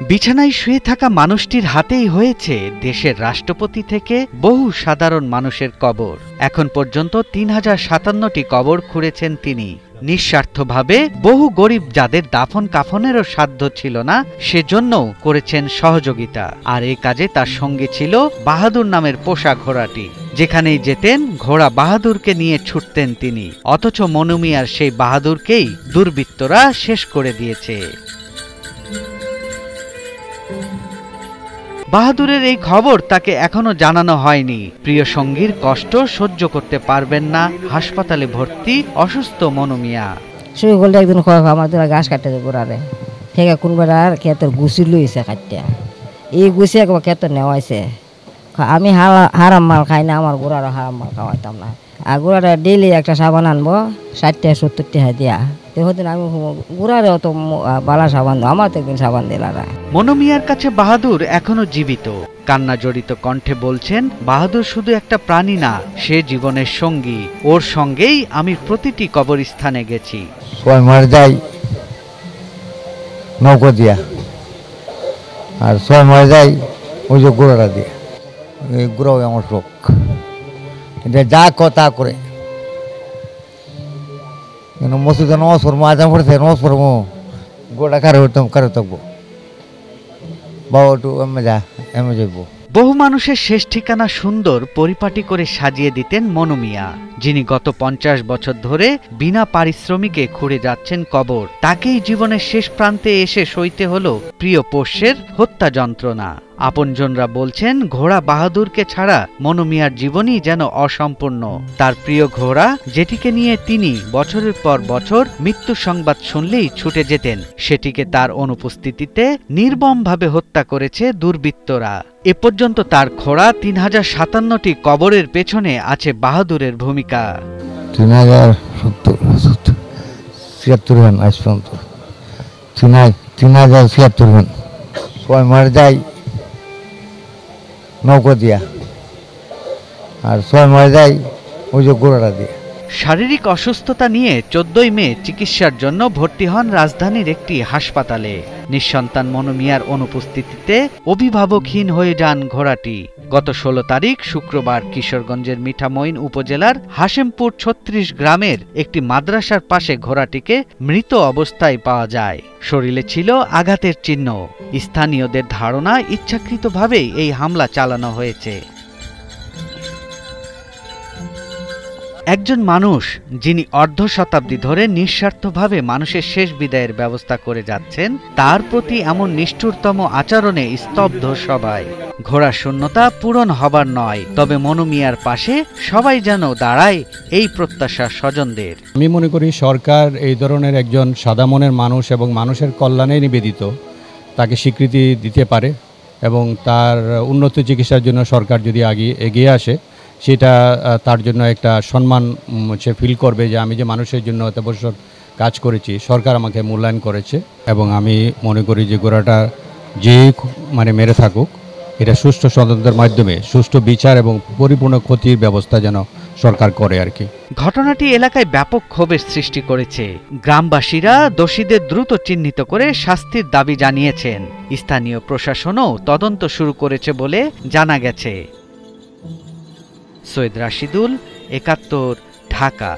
বিছানায় শুয়ে থাকা মানুষটির হাতেই হয়েছে দেশের রাষ্ট্রপতি থেকে বহু সাধারণ মানুষের কবর। এখন পর্যন্ত ৩০৫৭টি কবর খুঁড়েছেন তিনি। নিঃস্বার্থভাবে বহু গরিব যাদের দাফন কাফনেরও সাধ্য ছিল না সেজন্যও করেছেন সহযোগিতা। আর এই কাজে তার সঙ্গে ছিল বাহাদুর নামের পোষা ঘোড়াটি। যেখানেই যেতেন ঘোড়া বাহাদুরকে নিয়ে ছুটতেন তিনি। অথচ মনু মিয়ার সেই বাহাদুরকেই দুর্বৃত্তরা শেষ করে দিয়েছে। বাহাদুরের এই খবর তাকে এখনো জানানো হয়নি। প্রিয় সঙ্গীর কষ্ট সহ্য করতে পারবেন না হাসপাতালে ভর্তি অসুস্থ মনু মিয়া। শুয়ে গেলে একদিন আমাদের ঘাস কাটতে ঘোরারে থেকে কোনবার আর ক্ষেতের গুছি লইছে কাটতে এই গুছি একবার ক্ষেত নেওয়াইছে। আমি হারাম মাল খাই না, আমার গোড়ারও হারাম মাল খাওয়াইতাম না। আর গোড়াটা ডেইলি একটা সাবান আনবো ৬০-৭০ টাকা দিয়া। আমি গোড়ারে অত বালা সাবান আমার তো একদিন সাবান দিলারা। মনু মিয়ার কাছে বাহাদুর এখনো জীবিত। কান্না জড়িত কণ্ঠে বলছেন, বাহাদুর শুধু একটা প্রাণী না, সে জীবনের সঙ্গী। ওর সঙ্গেই আমি প্রতিটি কবরস্থানে গেছি। মার যাই নৌকো দিয়া আর ৬ মার যাই ওই যে গোড়াটা দিয়া। এই গোড়াও আমার শোক, এটা যা কথা করে মসজিদে নমাজ পড়বো, আজান পড়ছে নমাজ পড়বো, গোড়া কারে থাকবো বাবা একটু এমে যা এমে যাইব। বহু মানুষের শেষ ঠিকানা সুন্দর পরিপাটি করে সাজিয়ে দিতেন মনু মিয়া, যিনি গত ৫০ বছর ধরে বিনা পারিশ্রমিকে খুঁড়ে যাচ্ছেন কবর। তাকেই জীবনের শেষ প্রান্তে এসে সইতে হলো প্রিয় পোষ্যের হত্যা যন্ত্রণা। আপনজনরা বলছেন, ঘোড়া বাহাদুরকে ছাড়া মনু মিয়ার জীবনই যেন অসম্পূর্ণ। তার প্রিয় ঘোড়া, যেটিকে নিয়ে তিনি বছরের পর বছর মৃত্যু সংবাদ শুনলেই ছুটে যেতেন, সেটিকে তার অনুপস্থিতিতে নির্মমভাবে হত্যা করেছে দুর্বৃত্তরা। এ পর্যন্ত তার খোঁড়া ৩০৫৭টি কবরের পেছনে আছে বাহাদুরের ভূমিকা। ৩০৭৬ গান আজ পর্যন্ত ৩০৭৬ গান ৬ মার যাই নৌকো দিয়া আর ৬ মার যাই ওই যে গোড়াটা দিয়া। শারীরিক অসুস্থতা নিয়ে ১৪ই মে চিকিৎসার জন্য ভর্তি হন রাজধানীর একটি হাসপাতালে। নিঃসন্তান মনু মিয়ার অনুপস্থিতিতে অভিভাবকহীন হয়ে যান ঘোড়াটি। গত ১৬ তারিখ শুক্রবার কিশোরগঞ্জের মিঠামইন উপজেলার হাশেমপুর ৩৬ গ্রামের একটি মাদ্রাসার পাশে ঘোড়াটিকে মৃত অবস্থায় পাওয়া যায়। শরীরে ছিল আঘাতের চিহ্ন। স্থানীয়দের ধারণা, ইচ্ছাকৃতভাবেই এই হামলা চালানো হয়েছে। একজন মানুষ যিনি অর্ধ শতাব্দী ধরে নিঃস্বার্থভাবে মানুষের শেষ বিদায়ের ব্যবস্থা করে যাচ্ছেন, তার প্রতি এমন নিষ্ঠুরতম আচরণে স্তব্ধ সবাই। ঘোড়ার শূন্যতা পূরণ হবার নয়, তবে মনু মিয়ার পাশে সবাই যেন দাঁড়ায়, এই প্রত্যাশা স্বজনদের। আমি মনে করি সরকার এই ধরনের একজন সাদা মনের মানুষ এবং মানুষের কল্যাণে নিবেদিত তাকে স্বীকৃতি দিতে পারে এবং তার উন্নত চিকিৎসার জন্য সরকার যদি এগিয়ে আসে, সেটা তার জন্য একটা সম্মান সে ফিল করবে যে আমি যে মানুষের জন্য এত বছর কাজ করেছি, সরকার আমাকে মূল্যায়ন করেছে। এবং আমি মনে করি যে গোড়াটা যে মেরে থাকুক, এটা সুষ্ঠু তদন্তের মাধ্যমে সুষ্ঠু বিচার এবং পরিপূর্ণ ক্ষতির ব্যবস্থা যেন সরকার করে আর কি। ঘটনাটি এলাকায় ব্যাপক ক্ষোভের সৃষ্টি করেছে। গ্রামবাসীরা দোষীদের দ্রুত চিহ্নিত করে শাস্তির দাবি জানিয়েছেন। স্থানীয় প্রশাসনও তদন্ত শুরু করেছে বলে জানা গেছে। সৈয়দ রাশিদুল, ৭১, ঢাকা।